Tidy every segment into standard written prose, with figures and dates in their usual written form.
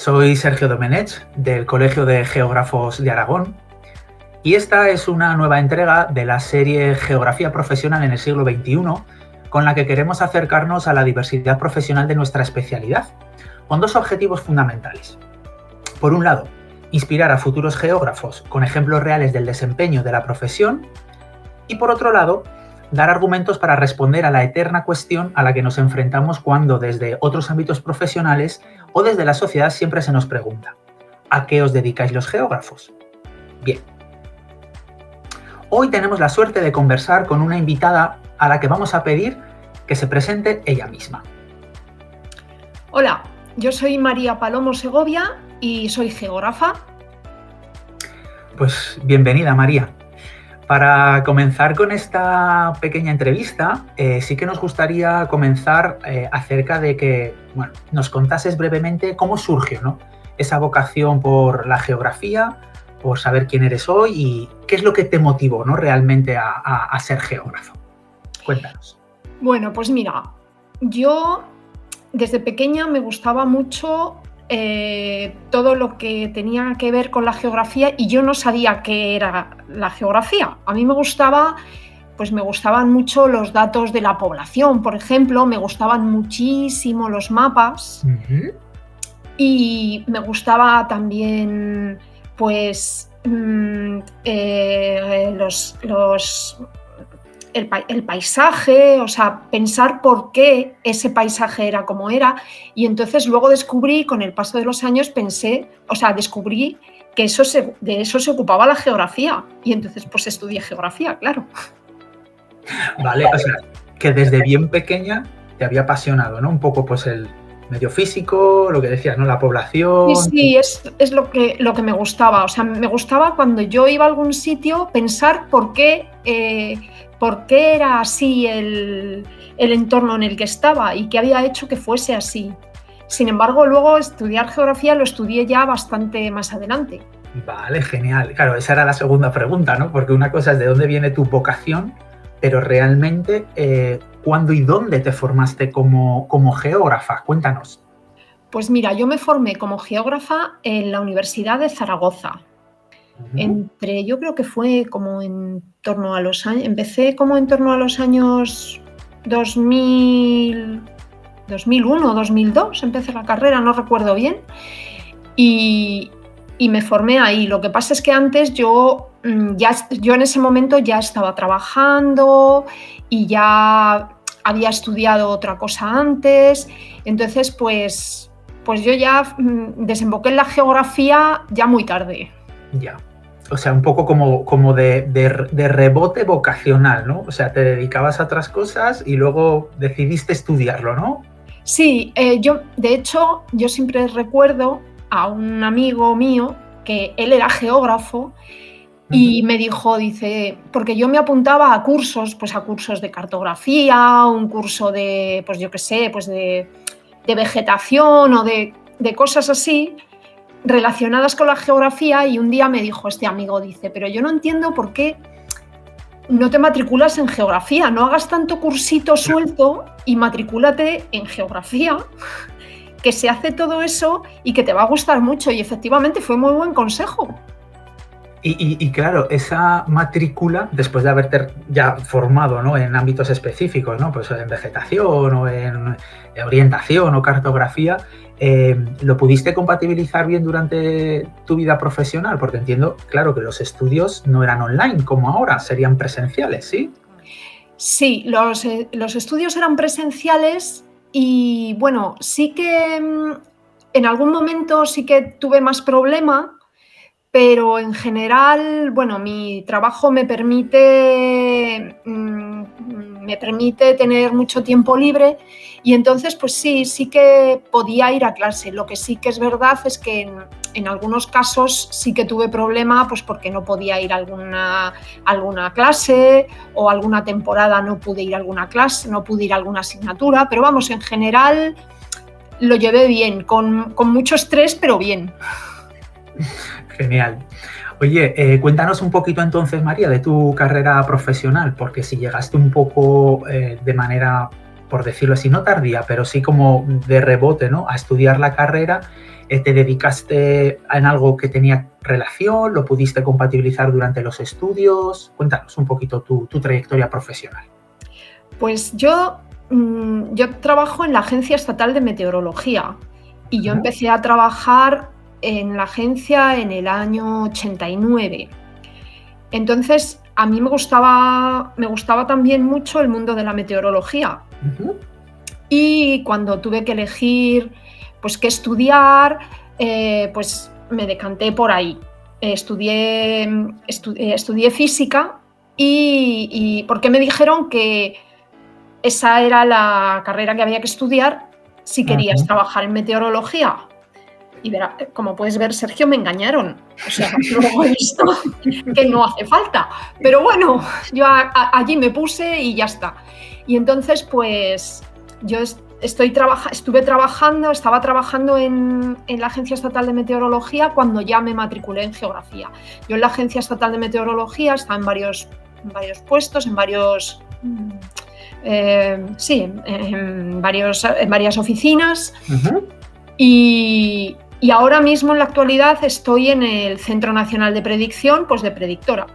Soy Sergio Domenech, del Colegio de Geógrafos de Aragón, y esta es una nueva entrega de la serie Geografía Profesional en el siglo XXI, con la que queremos acercarnos a la diversidad profesional de nuestra especialidad, con dos objetivos fundamentales. Por un lado, inspirar a futuros geógrafos con ejemplos reales del desempeño de la profesión, y por otro lado, dar argumentos para responder a la eterna cuestión a la que nos enfrentamos cuando desde otros ámbitos profesionales o desde la sociedad siempre se nos pregunta: ¿a qué os dedicáis los geógrafos? Bien. Hoy tenemos la suerte de conversar con una invitada a la que vamos a pedir que se presente ella misma. Hola, yo soy María Palomo Segovia y soy geógrafa. Pues bienvenida, María. Para comenzar con esta pequeña entrevista, sí que nos gustaría comenzar acerca de que nos contases brevemente cómo surgió, ¿no?, esa vocación por la geografía, por saber quién eres hoy y qué es lo que te motivó, ¿no?, realmente a ser geógrafo. Cuéntanos. Bueno, pues mira, yo desde pequeña me gustaba mucho todo lo que tenía que ver con la geografía y yo no sabía qué era la geografía. A mí me gustaban mucho los datos de la población, por ejemplo, me gustaban muchísimo los mapas. Y me gustaba también pues el paisaje, o sea, pensar por qué ese paisaje era como era, y entonces luego descubrí, con el paso de los años, descubrí que de eso se ocupaba la geografía, y entonces pues estudié geografía, claro. Vale, o sea, que desde bien pequeña te había apasionado, ¿no?, un poco pues el medio físico, lo que decías, ¿no?, la población. Sí, es lo que me gustaba, o sea, me gustaba cuando yo iba a algún sitio pensar por qué era así el entorno en el que estaba y qué había hecho que fuese así. Sin embargo, luego estudiar geografía lo estudié ya bastante más adelante. Vale, genial. Claro, esa era la segunda pregunta, ¿no? Porque una cosa es de dónde viene tu vocación, pero realmente, ¿cuándo y dónde te formaste como geógrafa? Cuéntanos. Pues mira, yo me formé como geógrafa en la Universidad de Zaragoza. Yo creo que fue como en torno a los años, empecé como en torno a los años 2000, 2001, 2002, empecé la carrera, no recuerdo bien, y me formé ahí. Lo que pasa es que antes yo en ese momento ya estaba trabajando y ya había estudiado otra cosa antes, entonces pues yo ya desemboqué en la geografía ya muy tarde. Ya. O sea, un poco como de rebote vocacional, ¿no? O sea, te dedicabas a otras cosas y luego decidiste estudiarlo, ¿no? Sí, de hecho, yo siempre recuerdo a un amigo mío que él era geógrafo y me dijo, dice, porque yo me apuntaba a cursos de cartografía, un curso de, pues yo qué sé, pues de vegetación o de cosas así relacionadas con la geografía, y un día me dijo este amigo, dice, pero yo no entiendo por qué no te matriculas en geografía, no hagas tanto cursito suelto y matricúlate en geografía, que se hace todo eso y que te va a gustar mucho. Y efectivamente fue muy buen consejo. Y claro, esa matrícula, después de haberte ya formado, ¿no?, en ámbitos específicos, ¿no?, pues en vegetación o en orientación o cartografía, ¿lo pudiste compatibilizar bien durante tu vida profesional? Porque entiendo, claro, que los estudios no eran online como ahora, serían presenciales, ¿sí? Sí, los estudios eran presenciales y bueno, sí que en algún momento sí que tuve más problema, pero en general, bueno, mi trabajo me permite tener mucho tiempo libre y entonces pues sí que podía ir a clase. Lo que sí que es verdad es que en algunos casos sí que tuve problema, pues porque no podía ir a alguna clase, o alguna temporada no pude ir a alguna clase, no pude ir a alguna asignatura, pero vamos, en general lo llevé bien, con mucho estrés, pero bien. Genial. Oye, cuéntanos un poquito entonces, María, de tu carrera profesional, porque si llegaste un poco de manera por decirlo así, no tardía, pero sí como de rebote, ¿no? A estudiar la carrera. ¿Te dedicaste en algo que tenía relación? ¿Lo pudiste compatibilizar durante los estudios? Cuéntanos un poquito tu trayectoria profesional. Pues yo trabajo en la Agencia Estatal de Meteorología y yo empecé a trabajar en la agencia en el año 89. Entonces, a mí me gustaba también mucho el mundo de la meteorología. Y cuando tuve que elegir pues qué estudiar, pues me decanté por ahí. Estudié física y porque me dijeron que esa era la carrera que había que estudiar si querías trabajar en meteorología. Y verá, como puedes ver, Sergio, me engañaron. O sea, luego he visto que no hace falta. Pero bueno, yo allí me puse y ya está. Y entonces, pues, yo estaba trabajando en la Agencia Estatal de Meteorología cuando ya me matriculé en Geografía. Yo en la Agencia Estatal de Meteorología estaba en varios puestos, en varias oficinas. Y ahora mismo, en la actualidad, estoy en el Centro Nacional de Predicción, pues de predictora.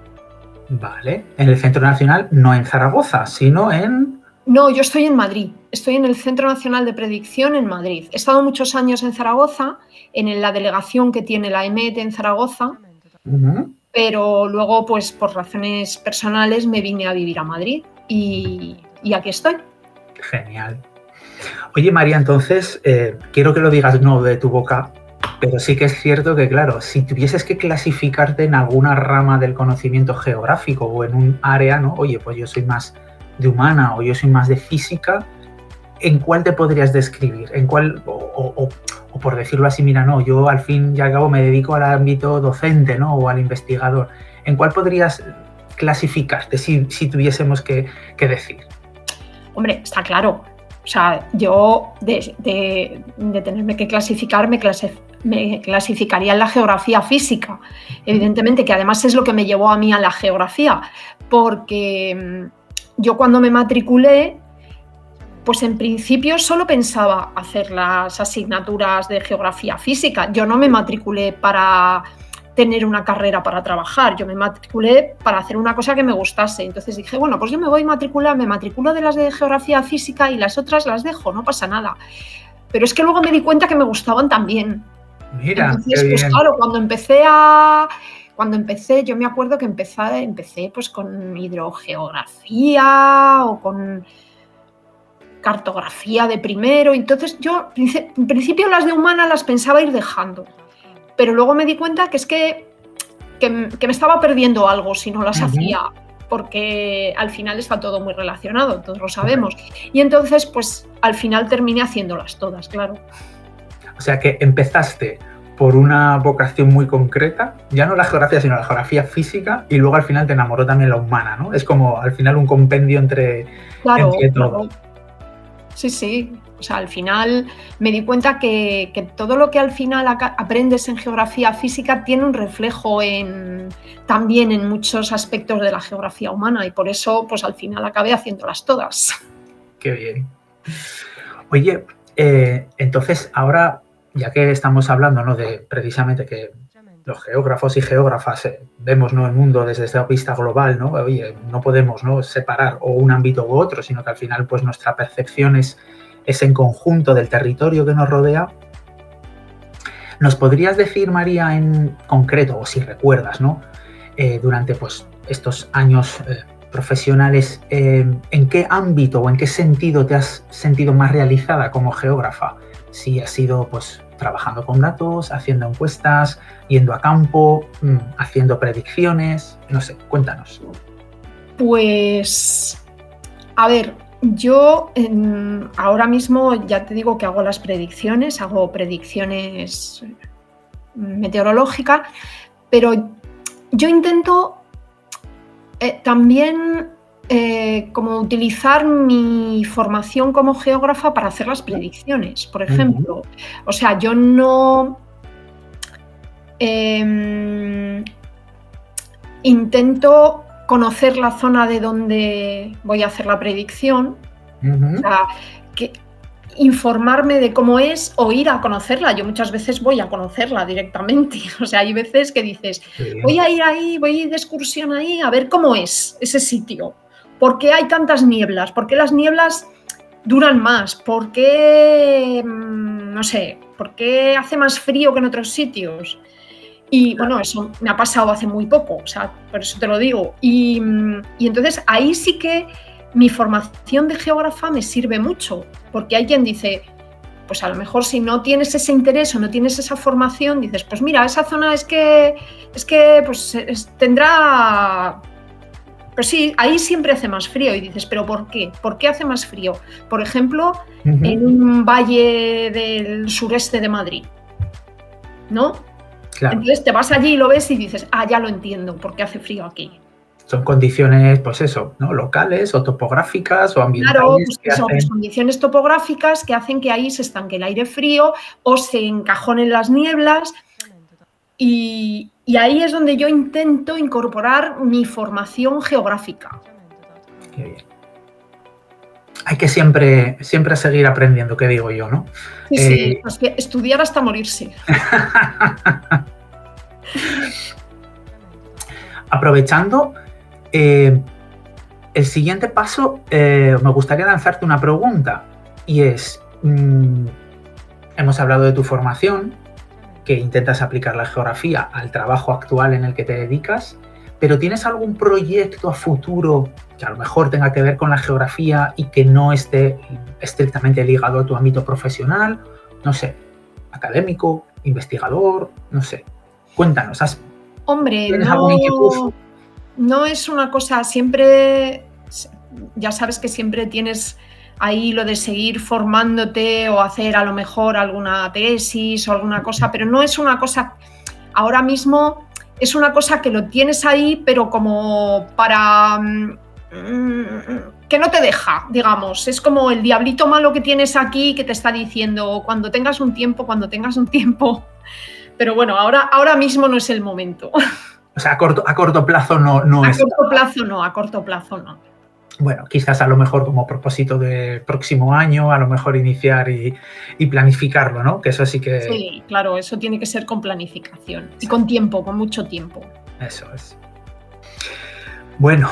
Vale. En el Centro Nacional, no en Zaragoza, sino en... No, yo estoy en Madrid. Estoy en el Centro Nacional de Predicción en Madrid. He estado muchos años en Zaragoza, en la delegación que tiene la EMET en Zaragoza, pero luego, pues por razones personales, me vine a vivir a Madrid y aquí estoy. Genial. Oye, María, entonces, quiero que lo digas no de tu boca, pero sí que es cierto que, claro, si tuvieses que clasificarte en alguna rama del conocimiento geográfico o en un área, ¿no? Oye, pues yo soy más de humana o yo soy más de física, ¿en cuál te podrías describir? ¿En cuál, o por decirlo así, mira, no, yo al fin y al cabo me dedico al ámbito docente, ¿no? O al investigador. ¿En cuál podrías clasificarte si tuviésemos que decir? Hombre, está claro. O sea, yo de tenerme que clasificar, me clasificaría en la geografía física, evidentemente, que además es lo que me llevó a mí a la geografía, porque yo cuando me matriculé, pues en principio solo pensaba hacer las asignaturas de geografía física. Yo no me matriculé para tener una carrera para trabajar, yo me matriculé para hacer una cosa que me gustase. Entonces dije, bueno, pues yo me matriculo de las de geografía física y las otras las dejo, no pasa nada. Pero es que luego me di cuenta que me gustaban también. Mira, entonces, pues claro, cuando empecé, yo me acuerdo que empecé pues con hidrogeografía o con cartografía de primero. Entonces yo, en principio, las de humana las pensaba ir dejando. Pero luego me di cuenta que es que me estaba perdiendo algo si no las hacía, porque al final está todo muy relacionado, todos lo sabemos. Y entonces, pues al final terminé haciéndolas todas, claro. O sea que empezaste por una vocación muy concreta, ya no la geografía, sino la geografía física, y luego al final te enamoró también la humana, ¿no? Es como al final un compendio entre todo. Claro. Sí. O sea, al final me di cuenta que todo lo que al final aprendes en geografía física tiene un reflejo también en muchos aspectos de la geografía humana, y por eso, pues al final acabé haciéndolas todas. Qué bien. Oye, entonces ahora, ya que estamos hablando, ¿no?, de precisamente que los geógrafos y geógrafas vemos, ¿no?, el mundo desde esta vista global, ¿no? Oye, no podemos, ¿no?, separar o un ámbito u otro, sino que al final, pues nuestra percepción es en conjunto del territorio que nos rodea. ¿Nos podrías decir, María, en concreto, o si recuerdas, ¿no?, durante pues estos años profesionales, en qué ámbito o en qué sentido te has sentido más realizada como geógrafa? Si has sido, pues, trabajando con datos, haciendo encuestas, yendo a campo, haciendo predicciones, no sé, cuéntanos. Pues, a ver, yo ahora mismo ya te digo que hago predicciones meteorológicas, pero yo intento también como utilizar mi formación como geógrafa para hacer las predicciones, por ejemplo. O sea, yo no intento conocer la zona de donde voy a hacer la predicción, O sea, que informarme de cómo es o ir a conocerla. Yo muchas veces voy a conocerla directamente. O sea, hay veces que dices, voy a ir ahí, voy a ir de excursión ahí a ver cómo es ese sitio. ¿Por qué hay tantas nieblas? ¿Por qué las nieblas duran más? ¿Por qué, no sé, por qué hace más frío que en otros sitios? Y bueno, eso me ha pasado hace muy poco, o sea, por eso te lo digo. Y entonces ahí sí que mi formación de geógrafa me sirve mucho, porque hay quien dice, pues a lo mejor si no tienes ese interés o no tienes esa formación, dices, pues mira, esa zona es que pues tendrá... Pues sí, ahí siempre hace más frío y dices, ¿pero por qué? ¿Por qué hace más frío? Por ejemplo, en un valle del sureste de Madrid, ¿no? Claro. Entonces te vas allí y lo ves y dices, ya lo entiendo, ¿por qué hace frío aquí? Son condiciones, pues eso, ¿no? Locales o topográficas o ambientales. Claro, pues eso, pues condiciones topográficas que hacen que ahí se estanque el aire frío o se encajonen las nieblas. Y ahí es donde yo intento incorporar mi formación geográfica. Qué bien. Hay que siempre seguir aprendiendo, ¿qué digo yo, no? Sí, es que estudiar hasta morirse. Aprovechando, el siguiente paso, me gustaría lanzarte una pregunta y es, hemos hablado de tu formación, que intentas aplicar la geografía al trabajo actual en el que te dedicas, pero ¿tienes algún proyecto a futuro que a lo mejor tenga que ver con la geografía y que no esté estrictamente ligado a tu ámbito profesional? No sé, académico, investigador, no sé. Cuéntanos, hombre, ¿tienes algún inquietud? No es una cosa, siempre, ya sabes que siempre tienes ahí lo de seguir formándote o hacer a lo mejor alguna tesis o alguna cosa, pero no es una cosa, ahora mismo es una cosa que lo tienes ahí, pero como para que no te deja, digamos, es como el diablito malo que tienes aquí que te está diciendo cuando tengas un tiempo, pero bueno, ahora mismo no es el momento. O sea, a corto plazo no es. A corto plazo no. Bueno, quizás a lo mejor como propósito de próximo año, a lo mejor iniciar y planificarlo, ¿no? Que eso sí que... Sí, claro, eso tiene que ser con planificación y con tiempo, con mucho tiempo. Eso es. Bueno,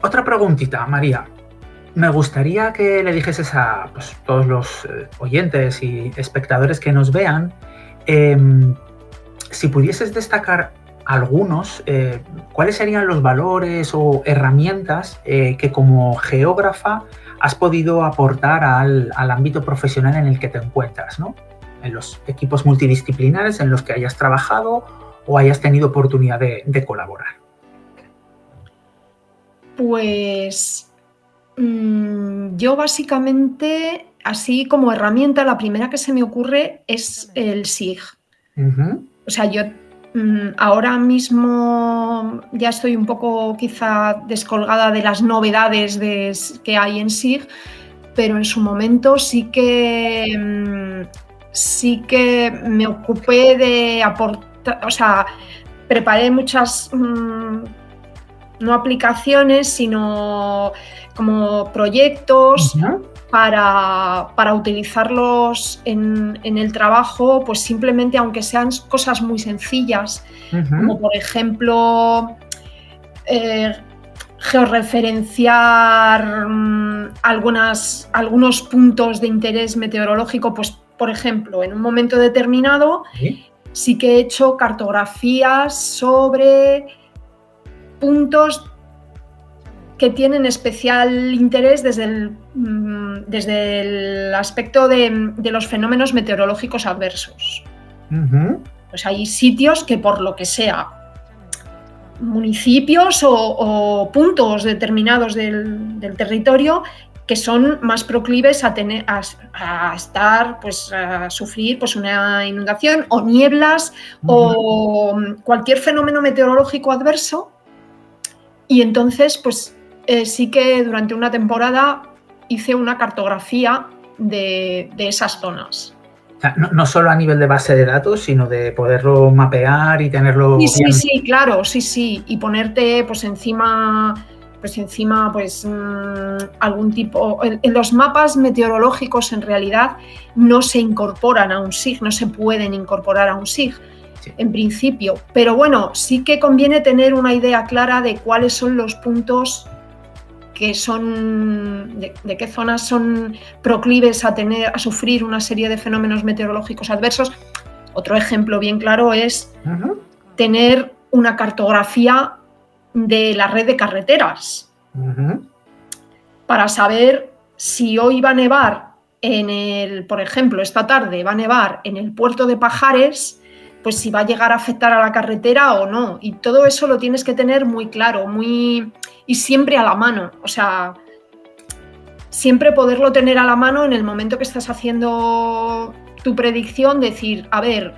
otra preguntita, María. Me gustaría que le dijeses a pues, todos los oyentes y espectadores que nos vean, si pudieses destacar algunos, ¿cuáles serían los valores o herramientas que como geógrafa has podido aportar al ámbito profesional en el que te encuentras, ¿no? En los equipos multidisciplinares en los que hayas trabajado o hayas tenido oportunidad de colaborar? Pues yo básicamente, así como herramienta, la primera que se me ocurre es el SIG. O sea, yo ahora mismo ya estoy un poco quizá descolgada de las novedades que hay en SIG, pero en su momento sí que me ocupé de aportar, o sea, preparé muchas, no aplicaciones, sino como proyectos para utilizarlos en el trabajo, pues simplemente, aunque sean cosas muy sencillas, como por ejemplo georreferenciar algunos puntos de interés meteorológico, pues por ejemplo, en un momento determinado sí que he hecho cartografías sobre puntos que tienen especial interés desde el aspecto de los fenómenos meteorológicos adversos. Pues hay sitios que, por lo que sea, municipios o puntos determinados del territorio que son más proclives a estar, pues, a sufrir pues, una inundación o nieblas o cualquier fenómeno meteorológico adverso. Y entonces, pues sí que durante una temporada hice una cartografía de esas zonas. O sea, no solo a nivel de base de datos, sino de poderlo mapear y tenerlo bien. Sí, claro, sí. Y ponerte pues encima pues encima pues algún tipo... En los mapas meteorológicos en realidad no se incorporan a un SIG, no se pueden incorporar a un SIG. Sí. En principio, pero bueno, sí que conviene tener una idea clara de cuáles son los puntos que son, de qué zonas son proclives a sufrir una serie de fenómenos meteorológicos adversos. Otro ejemplo bien claro es tener una cartografía de la red de carreteras para saber si hoy va a nevar por ejemplo, esta tarde va a nevar en el puerto de Pajares, pues si va a llegar a afectar a la carretera o no. Y todo eso lo tienes que tener muy claro, y siempre a la mano. O sea, siempre poderlo tener a la mano en el momento que estás haciendo tu predicción, decir, a ver,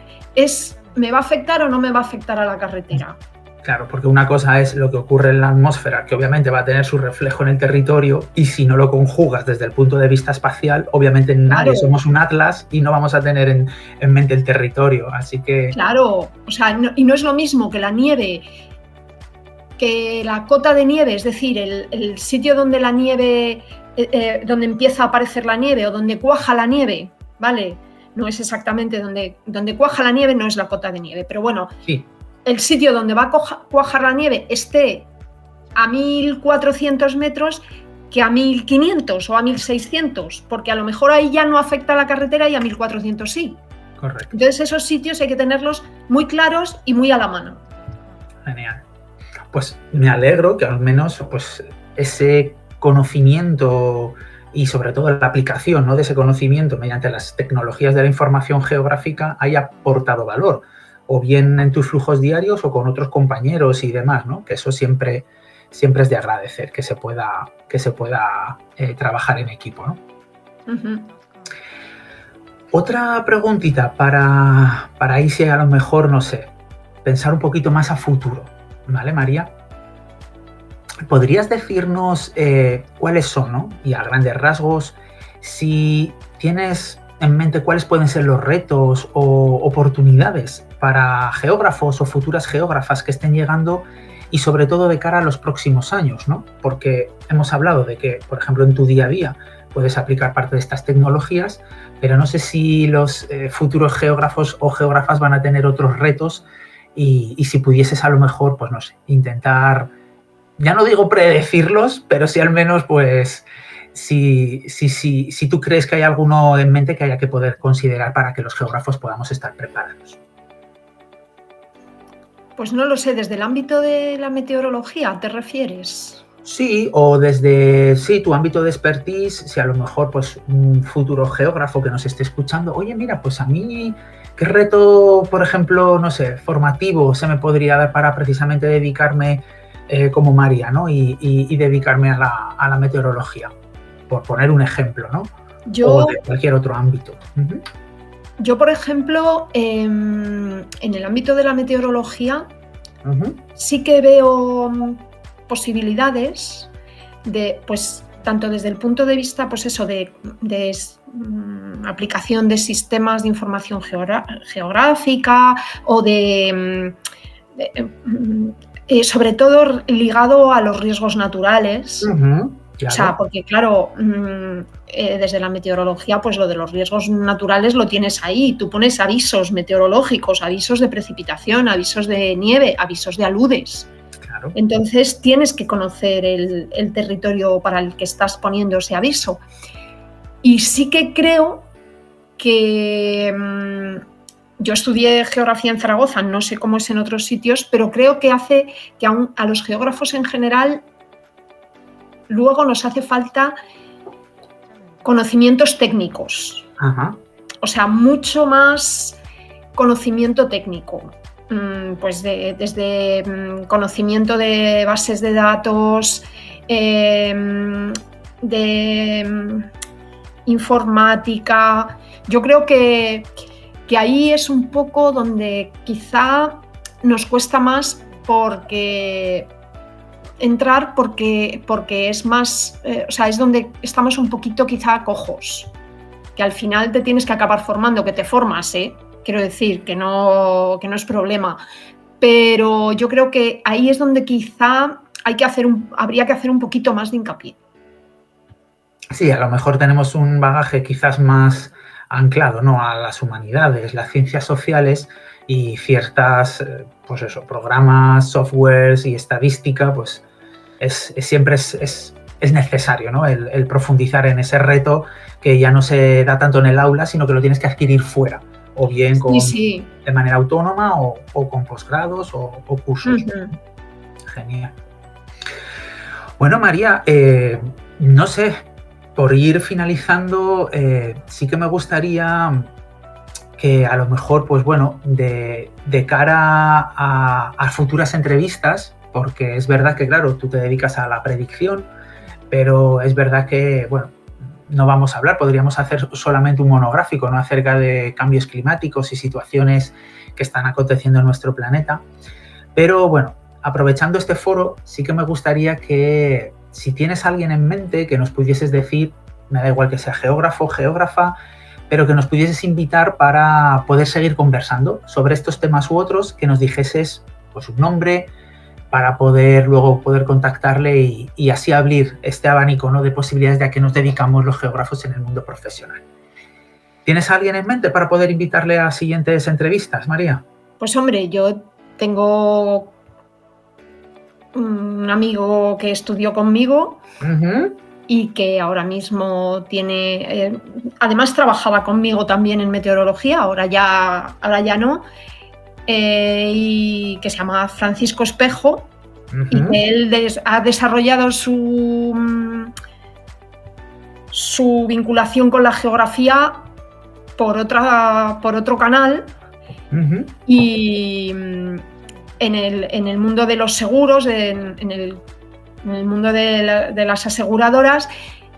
¿me va a afectar o no me va a afectar a la carretera? Claro, porque una cosa es lo que ocurre en la atmósfera, que obviamente va a tener su reflejo en el territorio, y si no lo conjugas desde el punto de vista espacial, obviamente nadie somos un atlas y no vamos a tener en mente el territorio, así que... Claro, o sea, y no es lo mismo que la nieve, que la cota de nieve, es decir, el sitio donde la nieve, donde empieza a aparecer la nieve o donde cuaja la nieve, ¿vale? No es exactamente donde cuaja la nieve, no es la cota de nieve, pero bueno... Sí. El sitio donde va a cuajar la nieve esté a 1.400 metros que a 1.500 o a 1.600, porque a lo mejor ahí ya no afecta a la carretera y a 1.400 sí. Correcto. Entonces esos sitios hay que tenerlos muy claros y muy a la mano. Genial. Pues me alegro que al menos pues, ese conocimiento y sobre todo la aplicación, ¿no?, de ese conocimiento mediante las tecnologías de la información geográfica haya aportado valor, o bien en tus flujos diarios o con otros compañeros y demás, ¿no? Que eso siempre es de agradecer, que se pueda trabajar en equipo, ¿no? Otra preguntita para irse a lo mejor, no sé, pensar un poquito más a futuro, ¿vale, María? ¿Podrías decirnos cuáles son, ¿no?, y a grandes rasgos, si tienes en mente cuáles pueden ser los retos o oportunidades para geógrafos o futuras geógrafas que estén llegando, y sobre todo de cara a los próximos años, ¿no? Porque hemos hablado de que, por ejemplo, en tu día a día puedes aplicar parte de estas tecnologías, pero no sé si los futuros geógrafos o geógrafas van a tener otros retos, y si pudieses a lo mejor, pues no sé, intentar, ya no digo predecirlos, pero sí al menos pues... Si tú crees que hay alguno en mente que haya que poder considerar para que los geógrafos podamos estar preparados. Pues no lo sé, ¿desde el ámbito de la meteorología te refieres? Sí, o desde tu ámbito de expertise, si a lo mejor pues un futuro geógrafo que nos esté escuchando, oye, mira, pues a mí, ¿qué reto, por ejemplo, no sé, formativo se me podría dar para precisamente dedicarme como María, ¿no? Y dedicarme a la meteorología? Por poner un ejemplo, ¿no? O de cualquier otro ámbito. Yo, por ejemplo, en el ámbito de la meteorología, sí que veo posibilidades de, pues, tanto desde el punto de vista, pues eso, de aplicación de sistemas de información geográfica o sobre todo ligado a los riesgos naturales. Claro. O sea, porque claro, desde la meteorología, pues lo de los riesgos naturales lo tienes ahí. Tú pones avisos meteorológicos, avisos de precipitación, avisos de nieve, avisos de aludes. Claro. Entonces tienes que conocer el territorio para el que estás poniendo ese aviso. Y sí que creo que yo estudié geografía en Zaragoza, no sé cómo es en otros sitios, pero creo que hace que a los geógrafos en general luego nos hace falta conocimientos técnicos. O sea, mucho más conocimiento técnico. Pues desde conocimiento de bases de datos, de informática. Yo creo que ahí es un poco donde quizá nos cuesta más entrar porque es más, o sea, es donde estamos un poquito quizá cojos, que al final te tienes que acabar formando, que te formas, quiero decir, que no es problema, pero yo creo que ahí es donde quizá habría que hacer un poquito más de hincapié. Sí, a lo mejor tenemos un bagaje quizás más anclado, ¿no?, a las humanidades, las ciencias sociales y ciertas, pues eso, programas, softwares y estadística, pues siempre es necesario, ¿no?, el profundizar en ese reto que ya no se da tanto en el aula, sino que lo tienes que adquirir fuera, o bien de manera autónoma o con posgrados o cursos. Genial. Bueno, María, no sé, por ir finalizando, sí que me gustaría que a lo mejor, pues bueno, de cara a futuras entrevistas, porque es verdad que, claro, tú te dedicas a la predicción, pero es verdad que, bueno, no vamos a hablar, podríamos hacer solamente un monográfico, ¿no?, acerca de cambios climáticos y situaciones que están aconteciendo en nuestro planeta. Pero bueno, aprovechando este foro, sí que me gustaría que, si tienes a alguien en mente, que nos pudieses decir, me da igual que sea geógrafo o geógrafa, pero que nos pudieses invitar para poder seguir conversando sobre estos temas u otros, que nos dijeses pues un nombre para luego poder contactarle y así abrir este abanico, ¿no?, de posibilidades de a qué nos dedicamos los geógrafos en el mundo profesional. ¿Tienes a alguien en mente para poder invitarle a siguientes entrevistas, María? Pues hombre, yo tengo un amigo que estudió conmigo y que ahora mismo tiene, además trabajaba conmigo también en meteorología, ahora ya no, y que se llama Francisco Espejo, y que él ha desarrollado su vinculación con la geografía por otro canal, y en el mundo de los seguros, en el mundo de las aseguradoras,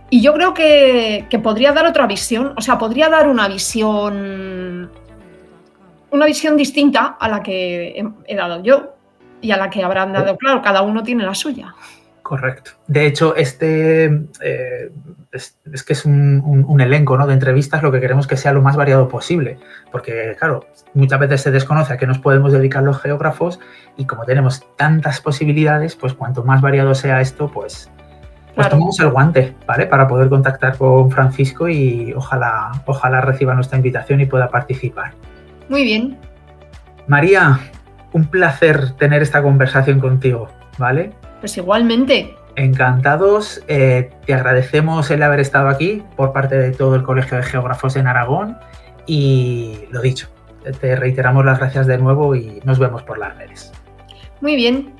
y yo creo que podría dar otra visión, o sea, podría dar una visión distinta a la que he dado yo y a la que habrán dado, claro, cada uno tiene la suya. Correcto. De hecho, es que es un elenco, ¿no?, de entrevistas, lo que queremos que sea lo más variado posible, porque claro, muchas veces se desconoce a qué nos podemos dedicar los geógrafos y como tenemos tantas posibilidades, pues cuanto más variado sea esto, pues tomamos el guante, ¿vale?, para poder contactar con Francisco y ojalá reciba nuestra invitación y pueda participar. Muy bien. María, un placer tener esta conversación contigo, ¿vale? Pues igualmente. Encantados, te agradecemos el haber estado aquí por parte de todo el Colegio de Geógrafos en Aragón y lo dicho, te reiteramos las gracias de nuevo y nos vemos por las redes. Muy bien.